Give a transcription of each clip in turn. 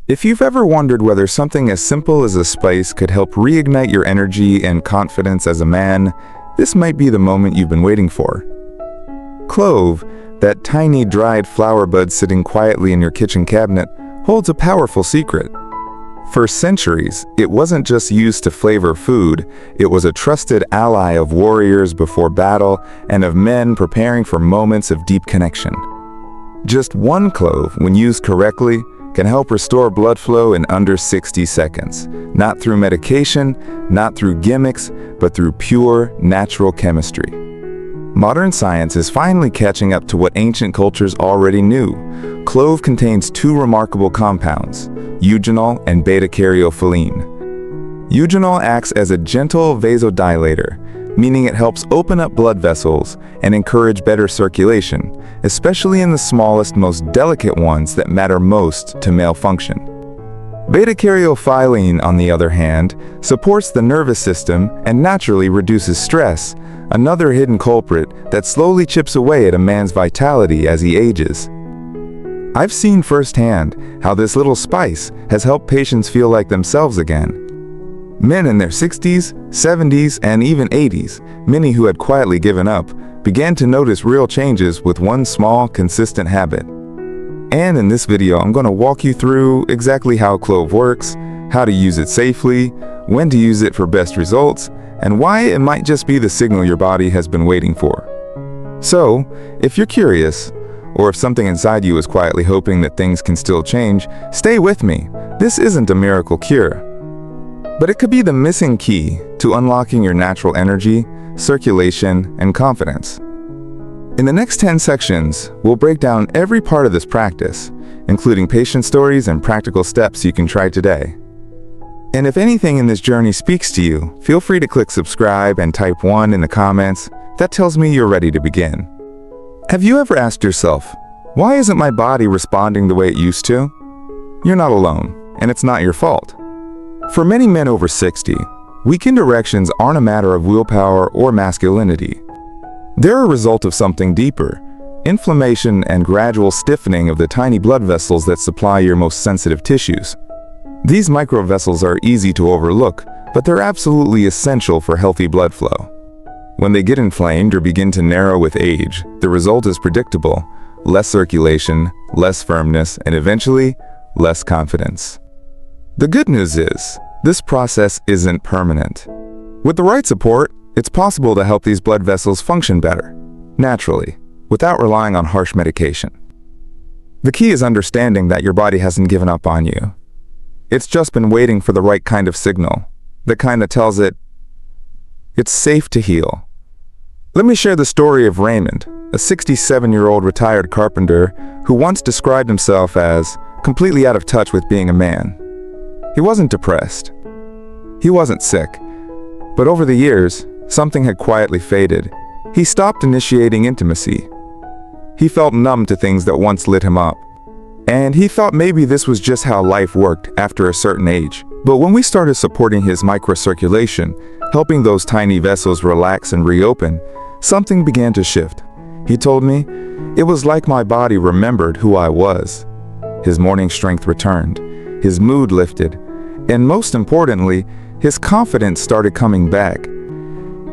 If you've ever wondered whether something as simple as a spice could help reignite your energy and confidence as a man, this might be the moment you've been waiting for. Clove, that tiny dried flower bud sitting quietly in your kitchen cabinet, holds a powerful secret. For centuries, it wasn't just used to flavor food, it was a trusted ally of warriors before battle and of men preparing for moments of deep connection. Just one clove, when used correctly, can help restore blood flow in under 60 seconds. Not through medication, not through gimmicks, but through pure, natural chemistry. Modern science is finally catching up to what ancient cultures already knew. Clove contains two remarkable compounds, eugenol and beta-caryophyllene. Eugenol acts as a gentle vasodilator, meaning it helps open up blood vessels and encourage better circulation, especially in the smallest, most delicate ones that matter most to male function. Beta-caryophyllene, on the other hand, supports the nervous system and naturally reduces stress, another hidden culprit that slowly chips away at a man's vitality as he ages. I've seen firsthand how this little spice has helped patients feel like themselves again. Men in their 60s, 70s, and even 80s, many who had quietly given up, began to notice real changes with one small, consistent habit. And in this video, I'm going to walk you through exactly how clove works, how to use it safely, when to use it for best results, and why it might just be the signal your body has been waiting for. So, if you're curious, or if something inside you is quietly hoping that things can still change, stay with me. This isn't a miracle cure. But it could be the missing key to unlocking your natural energy, circulation, and confidence. In the next 10 sections, we'll break down every part of this practice, including patient stories and practical steps you can try today. And if anything in this journey speaks to you, feel free to click subscribe and type 1 in the comments. That tells me you're ready to begin. Have you ever asked yourself, why isn't my body responding the way it used to? You're not alone, and it's not your fault. For many men over 60, weakened erections aren't a matter of willpower or masculinity. They're a result of something deeper, inflammation and gradual stiffening of the tiny blood vessels that supply your most sensitive tissues. These microvessels are easy to overlook, but they're absolutely essential for healthy blood flow. When they get inflamed or begin to narrow with age, the result is predictable: less circulation, less firmness, and eventually, less confidence. The good news is, this process isn't permanent. With the right support, it's possible to help these blood vessels function better, naturally, without relying on harsh medication. The key is understanding that your body hasn't given up on you. It's just been waiting for the right kind of signal, the kind that tells it, it's safe to heal. Let me share the story of Raymond, a 67-year-old retired carpenter who once described himself as completely out of touch with being a man. He wasn't depressed. He wasn't sick. But over the years, something had quietly faded. He stopped initiating intimacy. He felt numb to things that once lit him up. And he thought maybe this was just how life worked after a certain age. But when we started supporting his microcirculation, helping those tiny vessels relax and reopen, something began to shift. He told me, it was like my body remembered who I was. His morning strength returned. His mood lifted. And most importantly, his confidence started coming back.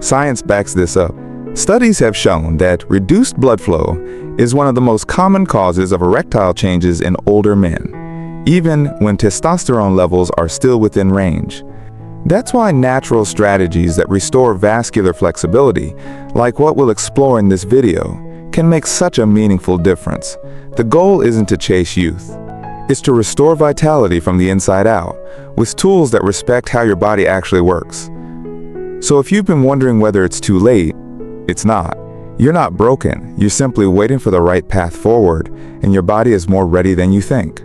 Science backs this up. Studies have shown that reduced blood flow is one of the most common causes of erectile changes in older men, even when testosterone levels are still within range. That's why natural strategies that restore vascular flexibility, like what we'll explore in this video, can make such a meaningful difference. The goal isn't to chase youth. It's to restore vitality from the inside out, with tools that respect how your body actually works. So if you've been wondering whether it's too late, it's not. You're not broken. You're simply waiting for the right path forward, and your body is more ready than you think.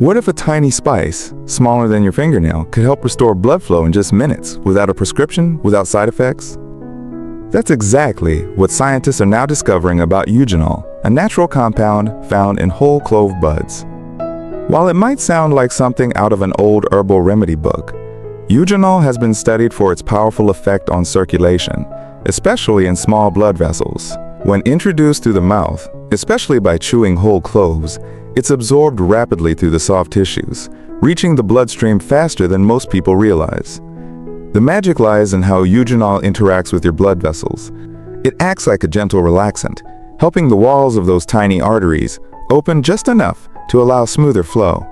What if a tiny spice, smaller than your fingernail, could help restore blood flow in just minutes, without a prescription, without side effects? That's exactly what scientists are now discovering about eugenol, a natural compound found in whole clove buds. While it might sound like something out of an old herbal remedy book, eugenol has been studied for its powerful effect on circulation, especially in small blood vessels. When introduced through the mouth, especially by chewing whole cloves, It's absorbed rapidly through the soft tissues, reaching the bloodstream faster than most people realize. The magic lies in how eugenol interacts with your blood vessels. It acts like a gentle relaxant, helping the walls of those tiny arteries open just enough to allow smoother flow.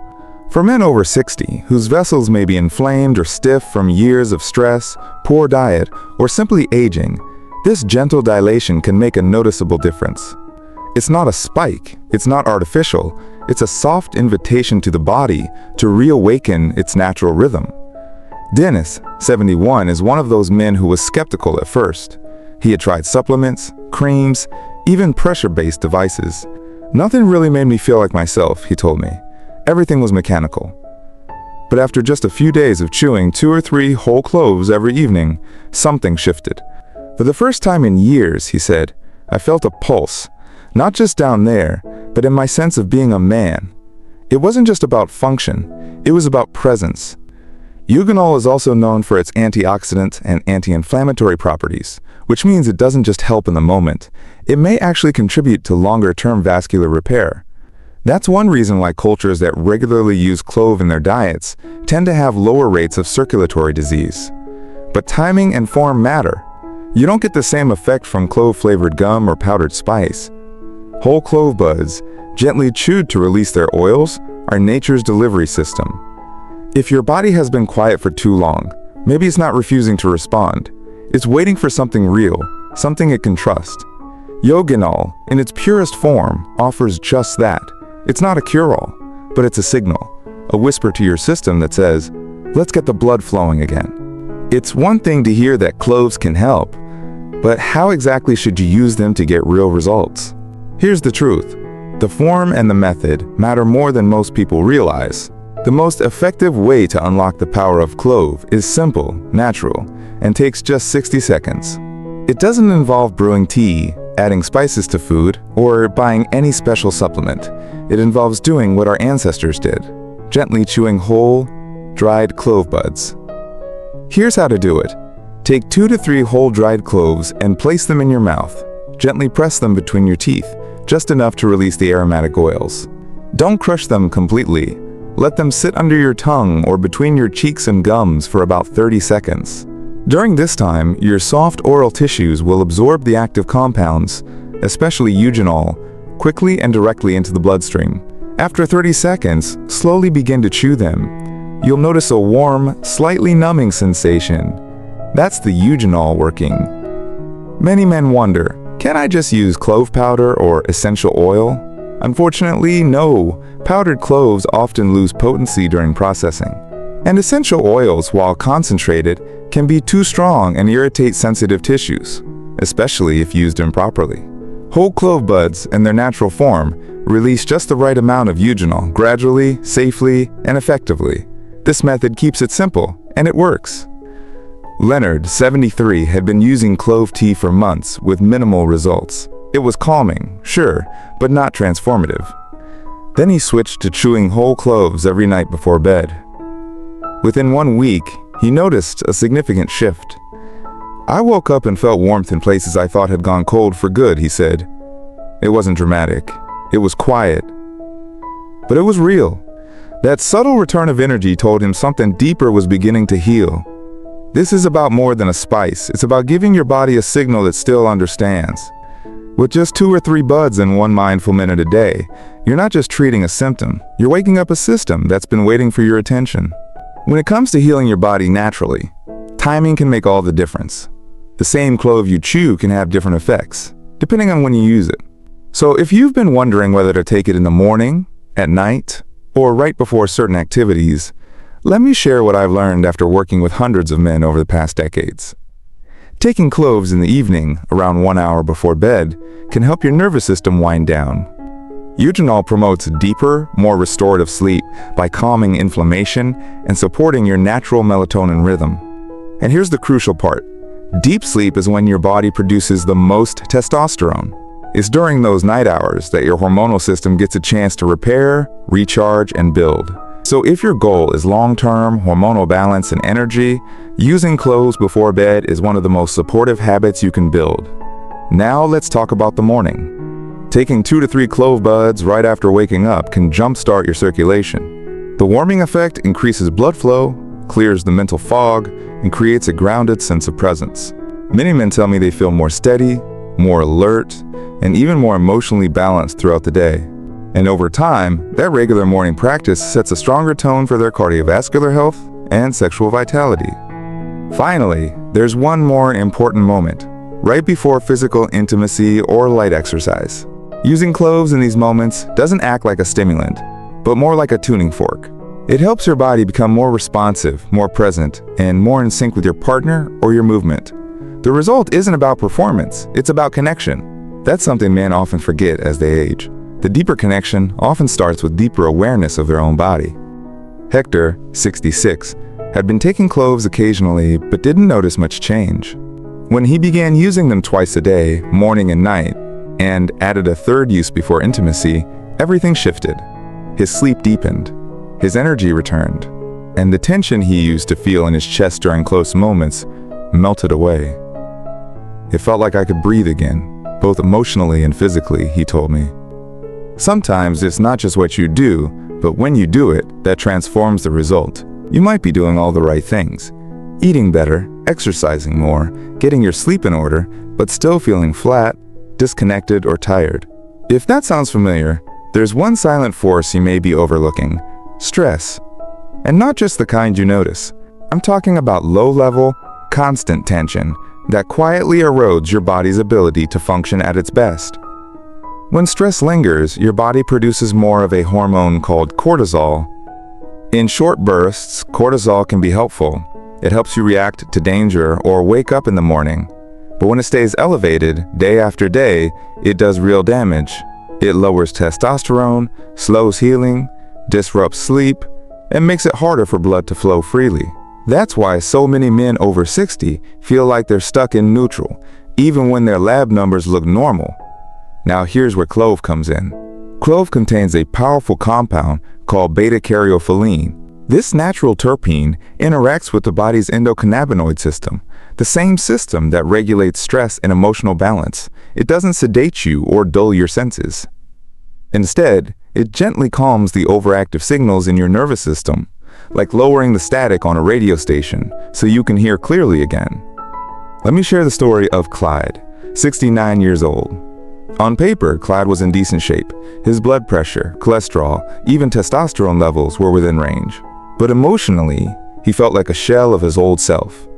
For men over 60, whose vessels may be inflamed or stiff from years of stress, poor diet, or simply aging, this gentle dilation can make a noticeable difference. It's not a spike, it's not artificial, it's a soft invitation to the body to reawaken its natural rhythm. Dennis, 71, is one of those men who was skeptical at first. He had tried supplements, creams, even pressure-based devices. "Nothing really made me feel like myself," he told me. "Everything was mechanical." But after just a few days of chewing 2 or 3 whole cloves every evening, something shifted. "For the first time in years," he said, "I felt a pulse, not just down there, but in my sense of being a man. It wasn't just about function, it was about presence." Eugenol is also known for its antioxidant and anti-inflammatory properties, which means it doesn't just help in the moment. It may actually contribute to longer-term vascular repair. That's one reason why cultures that regularly use clove in their diets tend to have lower rates of circulatory disease. But timing and form matter. You don't get the same effect from clove-flavored gum or powdered spice. Whole clove buds, gently chewed to release their oils, are nature's delivery system. If your body has been quiet for too long, maybe it's not refusing to respond. It's waiting for something real, something it can trust. Eugenol, in its purest form, offers just that. It's not a cure-all, but it's a signal, a whisper to your system that says, "Let's get the blood flowing again." It's one thing to hear that cloves can help, but how exactly should you use them to get real results? Here's the truth. The form and the method matter more than most people realize. The most effective way to unlock the power of clove is simple, natural, and takes just 60 seconds. It doesn't involve brewing tea, adding spices to food, or buying any special supplement. It involves doing what our ancestors did, gently chewing whole, dried clove buds. Here's how to do it. Take 2 to 3 whole dried cloves and place them in your mouth. Gently press them between your teeth, just enough to release the aromatic oils. Don't crush them completely. Let them sit under your tongue or between your cheeks and gums for about 30 seconds. During this time, your soft oral tissues will absorb the active compounds, especially eugenol, quickly and directly into the bloodstream. After 30 seconds, slowly begin to chew them. You'll notice a warm, slightly numbing sensation. That's the eugenol working. Many men wonder, can I just use clove powder or essential oil? Unfortunately, no. Powdered cloves often lose potency during processing. And essential oils, while concentrated, can be too strong and irritate sensitive tissues, especially if used improperly. Whole clove buds, in their natural form, release just the right amount of eugenol, gradually, safely, and effectively. This method keeps it simple, and it works. Leonard, 73, had been using clove tea for months with minimal results. It was calming, sure, but not transformative. Then he switched to chewing whole cloves every night before bed. Within 1 week, he noticed a significant shift. "I woke up and felt warmth in places I thought had gone cold for good," he said. It wasn't dramatic. It was quiet. But it was real. That subtle return of energy told him something deeper was beginning to heal. This is about more than a spice. It's about giving your body a signal that still understands. With just 2 or 3 buds and 1 mindful minute a day, you're not just treating a symptom, you're waking up a system that's been waiting for your attention. When it comes to healing your body naturally, timing can make all the difference. The same clove you chew can have different effects, depending on when you use it. So if you've been wondering whether to take it in the morning, at night, or right before certain activities, let me share what I've learned after working with hundreds of men over the past decades. Taking cloves in the evening, around 1 hour before bed, can help your nervous system wind down. Eugenol promotes deeper, more restorative sleep by calming inflammation and supporting your natural melatonin rhythm. And here's the crucial part. Deep sleep is when your body produces the most testosterone. It's during those night hours that your hormonal system gets a chance to repair, recharge, and build. So if your goal is long-term hormonal balance and energy, using cloves before bed is one of the most supportive habits you can build. Now let's talk about the morning. Taking 2 to 3 clove buds right after waking up can jumpstart your circulation. The warming effect increases blood flow, clears the mental fog, and creates a grounded sense of presence. Many men tell me they feel more steady, more alert, and even more emotionally balanced throughout the day. And over time, that regular morning practice sets a stronger tone for their cardiovascular health and sexual vitality. Finally, there's one more important moment, right before physical intimacy or light exercise. Using cloves in these moments doesn't act like a stimulant, but more like a tuning fork. It helps your body become more responsive, more present, and more in sync with your partner or your movement. The result isn't about performance, it's about connection. That's something men often forget as they age. The deeper connection often starts with deeper awareness of their own body. Hector, 66, had been taking cloves occasionally but didn't notice much change. When he began using them twice a day, morning and night, and added a third use before intimacy, everything shifted. His sleep deepened, his energy returned, and the tension he used to feel in his chest during close moments melted away. It felt like I could breathe again, both emotionally and physically, he told me. Sometimes it's not just what you do, but when you do it, that transforms the result. You might be doing all the right things, eating better, exercising more, getting your sleep in order, but still feeling flat, disconnected, or tired. If that sounds familiar, there's one silent force you may be overlooking: stress. And not just the kind you notice. I'm talking about low-level, constant tension that quietly erodes your body's ability to function at its best. When stress lingers, your body produces more of a hormone called cortisol. In short bursts, cortisol can be helpful. It helps you react to danger or wake up in the morning. But when it stays elevated day after day, it does real damage. It lowers testosterone, slows healing, disrupts sleep, and makes it harder for blood to flow freely. That's why so many men over 60 feel like they're stuck in neutral, even when their lab numbers look normal. Now here's where clove comes in. Clove contains a powerful compound called beta-caryophyllene. This natural terpene interacts with the body's endocannabinoid system, the same system that regulates stress and emotional balance. It doesn't sedate you or dull your senses. Instead, it gently calms the overactive signals in your nervous system, like lowering the static on a radio station so you can hear clearly again. Let me share the story of Clyde, 69 years old. On paper, Clyde was in decent shape. His blood pressure, cholesterol, even testosterone levels were within range. But emotionally, he felt like a shell of his old self.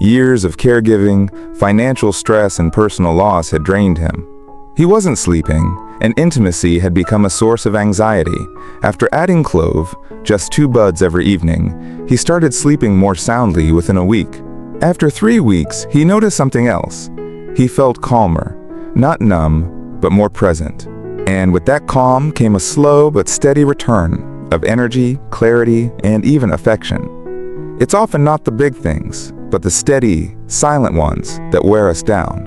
Years of caregiving, financial stress, and personal loss had drained him. He wasn't sleeping, and intimacy had become a source of anxiety. After adding clove, just 2 buds every evening, he started sleeping more soundly within a week. After 3 weeks, he noticed something else. He felt calmer, not numb, but more present. And with that calm came a slow but steady return of energy, clarity, and even affection. It's often not the big things, but the steady, silent ones that wear us down.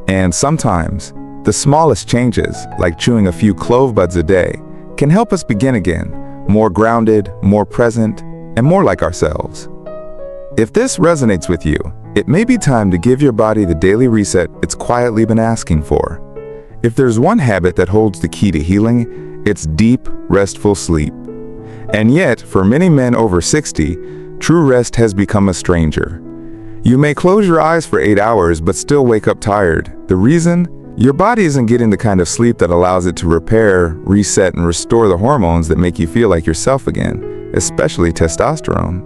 And sometimes, the smallest changes, like chewing a few clove buds a day, can help us begin again, more grounded, more present, and more like ourselves. If this resonates with you, it may be time to give your body the daily reset it's quietly been asking for. If there's one habit that holds the key to healing, it's deep, restful sleep. And yet, for many men over 60, true rest has become a stranger. You may close your eyes for 8 hours but still wake up tired. The reason? Your body isn't getting the kind of sleep that allows it to repair, reset, and restore the hormones that make you feel like yourself again, especially testosterone.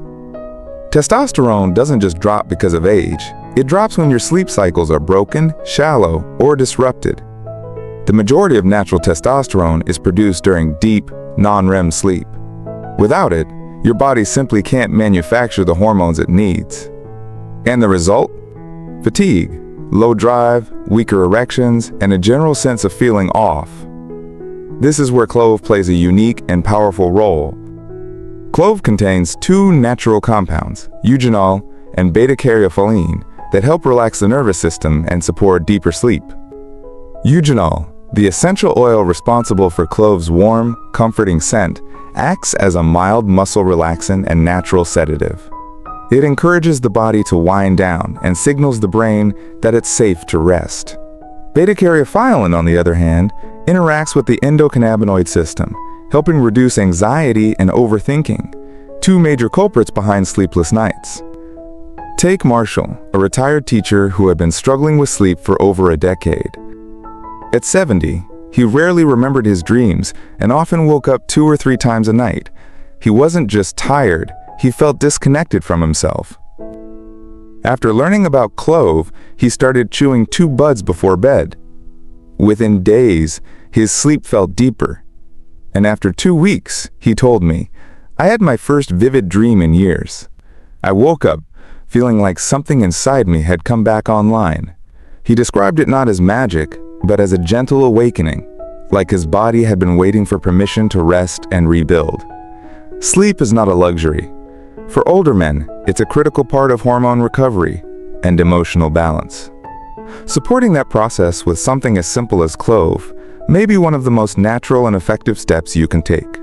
Testosterone doesn't just drop because of age. It drops when your sleep cycles are broken, shallow, or disrupted. The majority of natural testosterone is produced during deep, non-REM sleep. Without it, your body simply can't manufacture the hormones it needs. And the result? Fatigue, low drive, weaker erections, and a general sense of feeling off. This is where clove plays a unique and powerful role. Clove contains 2 natural compounds, eugenol and beta-caryophyllene, that help relax the nervous system and support deeper sleep. Eugenol, the essential oil responsible for clove's warm, comforting scent, acts as a mild muscle relaxant and natural sedative. It encourages the body to wind down and signals the brain that it's safe to rest. Beta-caryophyllene, on the other hand, interacts with the endocannabinoid system, helping reduce anxiety and overthinking, two major culprits behind sleepless nights. Take Marshall, a retired teacher who had been struggling with sleep for over a decade. At 70, he rarely remembered his dreams and often woke up 2 or 3 times a night. He wasn't just tired, he felt disconnected from himself. After learning about clove, he started chewing 2 buds before bed. Within days, his sleep felt deeper. And after 2 weeks, he told me, "I had my first vivid dream in years. I woke up feeling like something inside me had come back online." He described it not as magic, but as a gentle awakening, like his body had been waiting for permission to rest and rebuild. Sleep is not a luxury. For older men, it's a critical part of hormone recovery and emotional balance. Supporting that process with something as simple as clove may be one of the most natural and effective steps you can take.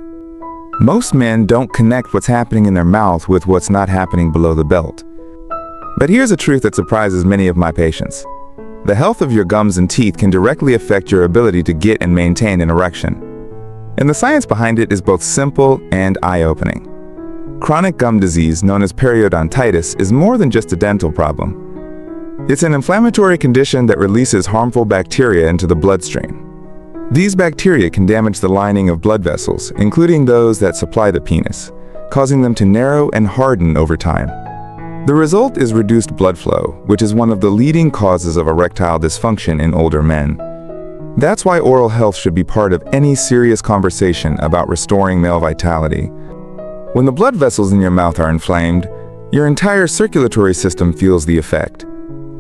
Most men don't connect what's happening in their mouth with what's not happening below the belt. But here's a truth that surprises many of my patients. The health of your gums and teeth can directly affect your ability to get and maintain an erection. And the science behind it is both simple and eye-opening. Chronic gum disease, known as periodontitis, is more than just a dental problem. It's an inflammatory condition that releases harmful bacteria into the bloodstream. These bacteria can damage the lining of blood vessels, including those that supply the penis, causing them to narrow and harden over time. The result is reduced blood flow, which is one of the leading causes of erectile dysfunction in older men. That's why oral health should be part of any serious conversation about restoring male vitality. When the blood vessels in your mouth are inflamed, your entire circulatory system feels the effect.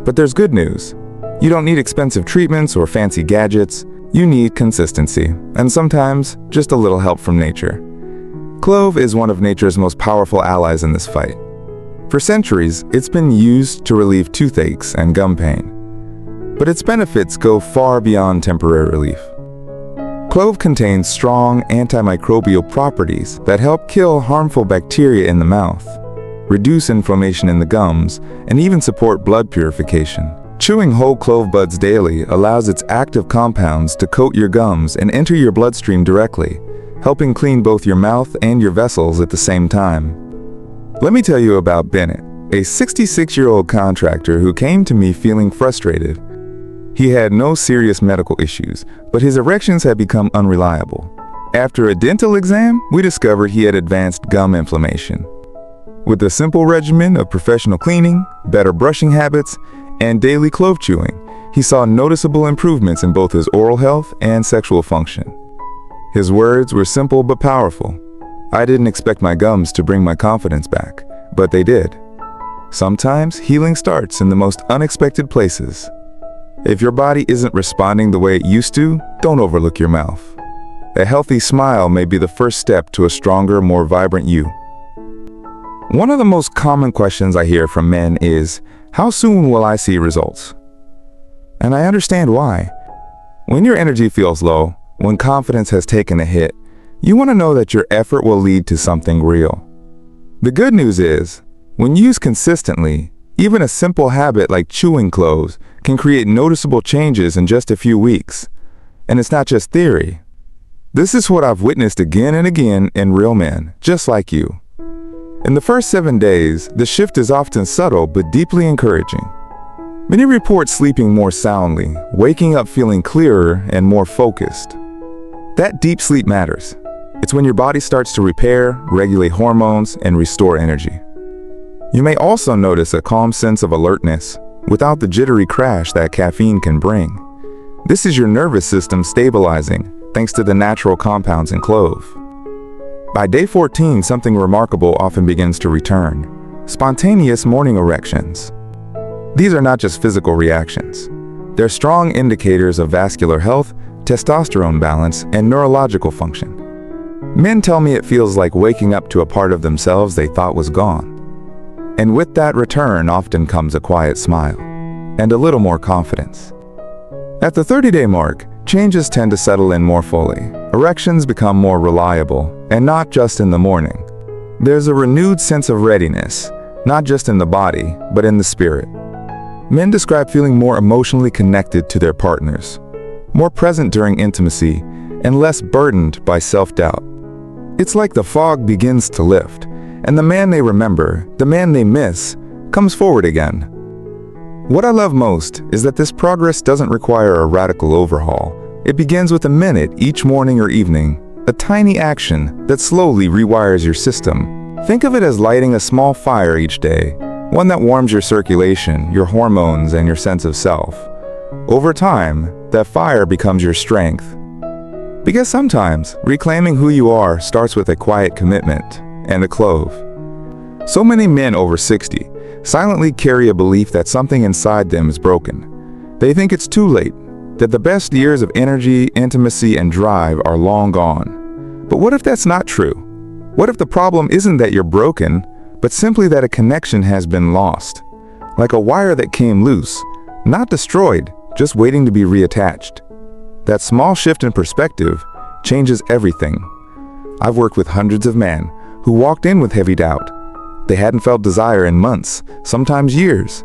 But there's good news. You don't need expensive treatments or fancy gadgets. You need consistency, and sometimes just a little help from nature. Clove is one of nature's most powerful allies in this fight. For centuries, it's been used to relieve toothaches and gum pain. But its benefits go far beyond temporary relief. Clove contains strong antimicrobial properties that help kill harmful bacteria in the mouth, reduce inflammation in the gums, and even support blood purification. Chewing whole clove buds daily allows its active compounds to coat your gums and enter your bloodstream directly, helping clean both your mouth and your vessels at the same time. Let me tell you about Bennett, a 66-year-old contractor who came to me feeling frustrated. He had no serious medical issues, but his erections had become unreliable. After a dental exam, we discovered he had advanced gum inflammation. With a simple regimen of professional cleaning, better brushing habits, and daily clove chewing, he saw noticeable improvements in both his oral health and sexual function. His words were simple but powerful. "I didn't expect my gums to bring my confidence back, but they did." Sometimes healing starts in the most unexpected places. If your body isn't responding the way it used to, don't overlook your mouth. A healthy smile may be the first step to a stronger, more vibrant you. One of the most common questions I hear from men is, "How soon will I see results?" And I understand why. When your energy feels low, when confidence has taken a hit, you want to know that your effort will lead to something real. The good news is, when used consistently, even a simple habit like chewing cloves can create noticeable changes in just a few weeks. And it's not just theory. This is what I've witnessed again and again in real men, just like you. In the first 7 days, the shift is often subtle but deeply encouraging. Many report sleeping more soundly, waking up feeling clearer and more focused. That deep sleep matters. It's when your body starts to repair, regulate hormones, and restore energy. You may also notice a calm sense of alertness, without the jittery crash that caffeine can bring. This is your nervous system stabilizing, thanks to the natural compounds in clove. By day 14, something remarkable often begins to return: spontaneous morning erections. These are not just physical reactions. They're strong indicators of vascular health, testosterone balance, and neurological function. Men tell me it feels like waking up to a part of themselves they thought was gone. And with that return often comes a quiet smile and a little more confidence. At the 30-day mark, changes tend to settle in more fully. Erections become more reliable, and not just in the morning. There's a renewed sense of readiness, not just in the body, but in the spirit. Men describe feeling more emotionally connected to their partners, more present during intimacy, and less burdened by self-doubt. It's like the fog begins to lift, and the man they remember, the man they miss, comes forward again. What I love most is that this progress doesn't require a radical overhaul. It begins with a minute each morning or evening, a tiny action that slowly rewires your system. Think of it as lighting a small fire each day, one that warms your circulation, your hormones, and your sense of self. Over time, that fire becomes your strength. Because sometimes, reclaiming who you are starts with a quiet commitment and a clove. So many men over 60 silently carry a belief that something inside them is broken. They think it's too late, that the best years of energy, intimacy, and drive are long gone. But what if that's not true? What if the problem isn't that you're broken, but simply that a connection has been lost? Like a wire that came loose, not destroyed, just waiting to be reattached. That small shift in perspective changes everything. I've worked with hundreds of men who walked in with heavy doubt. They hadn't felt desire in months, sometimes years.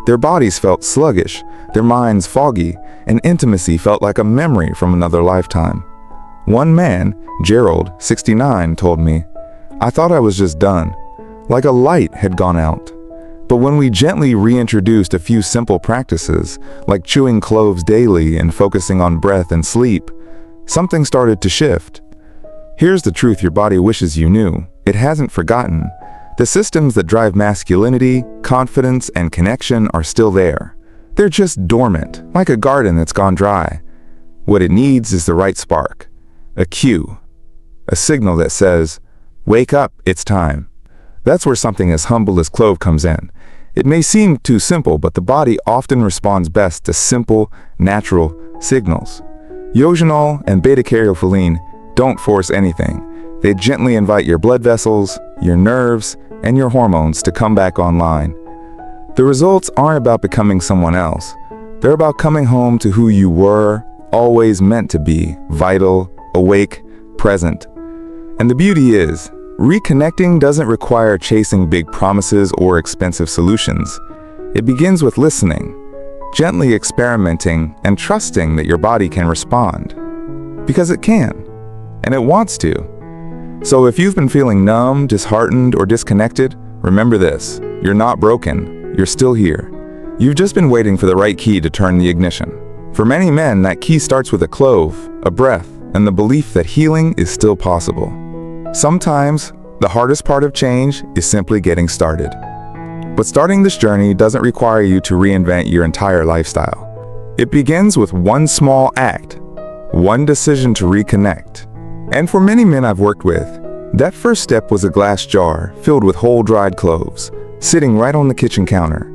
Their bodies felt sluggish, their minds foggy, and intimacy felt like a memory from another lifetime. One man, Gerald, 69, told me, "I thought I was just done, like a light had gone out." But when we gently reintroduced a few simple practices, like chewing cloves daily and focusing on breath and sleep, something started to shift. Here's the truth your body wishes you knew. It hasn't forgotten. The systems that drive masculinity, confidence, and connection are still there. They're just dormant, like a garden that's gone dry. What it needs is the right spark, a cue, a signal that says, "Wake up, it's time." That's where something as humble as clove comes in. It may seem too simple, but the body often responds best to simple, natural signals. Eugenol and beta-caryophyllene don't force anything. They gently invite your blood vessels, your nerves, and your hormones to come back online. The results aren't about becoming someone else. They're about coming home to who you were, always meant to be, vital, awake, present. And the beauty is, reconnecting doesn't require chasing big promises or expensive solutions. It begins with listening, gently experimenting, and trusting that your body can respond. Because it can, and it wants to. So if you've been feeling numb, disheartened, or disconnected, remember this: you're not broken, you're still here. You've just been waiting for the right key to turn the ignition. For many men, that key starts with a clove, a breath, and the belief that healing is still possible. Sometimes, the hardest part of change is simply getting started. But starting this journey doesn't require you to reinvent your entire lifestyle. It begins with one small act, one decision to reconnect. And for many men I've worked with, that first step was a glass jar filled with whole dried cloves, sitting right on the kitchen counter.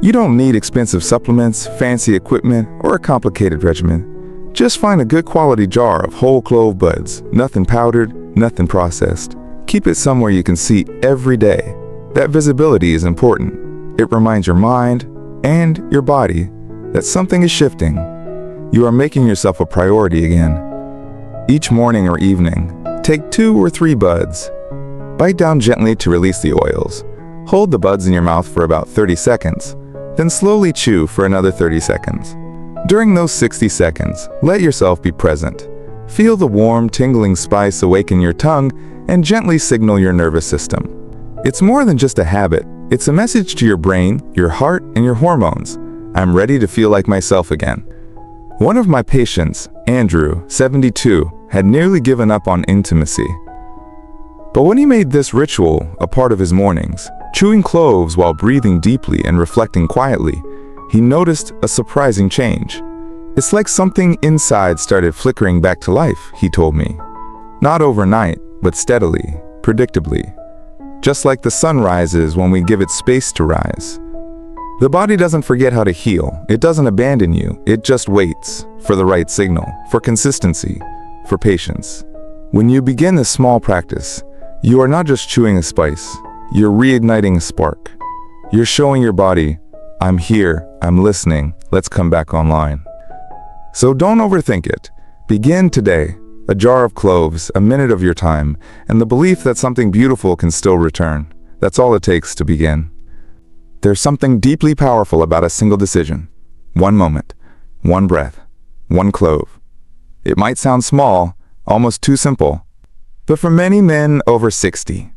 You don't need expensive supplements, fancy equipment, or a complicated regimen. Just find a good quality jar of whole clove buds, nothing powdered, nothing processed. Keep it somewhere you can see every day. That visibility is important. It reminds your mind and your body that something is shifting. You are making yourself a priority again. Each morning or evening, take 2 or 3 buds. Bite down gently to release the oils. Hold the buds in your mouth for about 30 seconds, then slowly chew for another 30 seconds. During those 60 seconds, let yourself be present. Feel the warm, tingling spice awaken your tongue and gently signal your nervous system. It's more than just a habit. It's a message to your brain, your heart, and your hormones. I'm ready to feel like myself again. One of my patients, Andrew, 72, had nearly given up on intimacy. But when he made this ritual a part of his mornings, chewing cloves while breathing deeply and reflecting quietly, he noticed a surprising change. It's like something inside started flickering back to life, he told me. Not overnight, but steadily, predictably. Just like the sun rises when we give it space to rise. The body doesn't forget how to heal. It doesn't abandon you. It just waits for the right signal, for consistency, for patience. When you begin this small practice, you are not just chewing a spice. You're reigniting a spark. You're showing your body, I'm here, I'm listening, let's come back online. So don't overthink it. Begin today. A jar of cloves, a minute of your time, and the belief that something beautiful can still return. That's all it takes to begin. There's something deeply powerful about a single decision. One moment, one breath, one clove. It might sound small, almost too simple, but for many men over 60,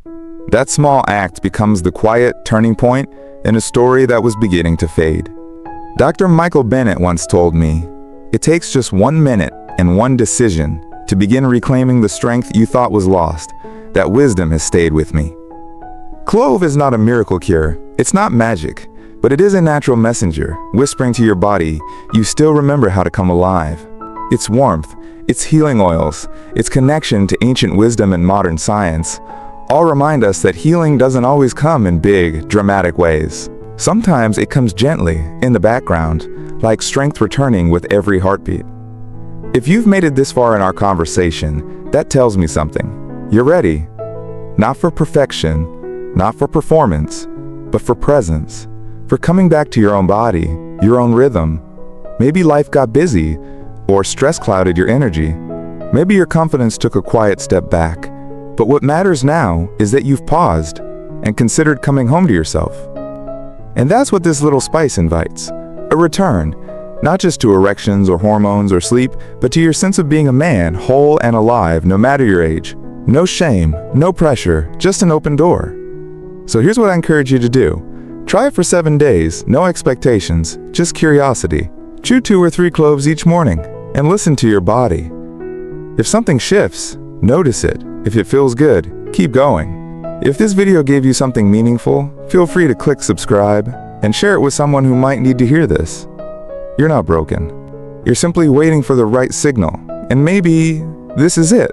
that small act becomes the quiet turning point in a story that was beginning to fade. Dr. Michael Bennett once told me, "It takes just 1 minute and one decision to begin reclaiming the strength you thought was lost. That wisdom has stayed with me." Clove is not a miracle cure. It's not magic, but it is a natural messenger, whispering to your body, you still remember how to come alive. Its warmth, its healing oils, its connection to ancient wisdom and modern science, all remind us that healing doesn't always come in big, dramatic ways. Sometimes it comes gently, in the background, like strength returning with every heartbeat. If you've made it this far in our conversation, that tells me something. You're ready. Not for perfection, not for performance, but for presence, for coming back to your own body, your own rhythm. Maybe life got busy, or stress clouded your energy. Maybe your confidence took a quiet step back. But what matters now is that you've paused and considered coming home to yourself. And that's what this little spice invites. A return, not just to erections or hormones or sleep, but to your sense of being a man, whole and alive, no matter your age. No shame, no pressure, just an open door. So here's what I encourage you to do. Try it for 7 days, no expectations, just curiosity. Chew 2 or 3 cloves each morning and listen to your body. If something shifts, notice it. If it feels good, keep going. If this video gave you something meaningful, feel free to click subscribe and share it with someone who might need to hear this. You're not broken. You're simply waiting for the right signal, and maybe this is it.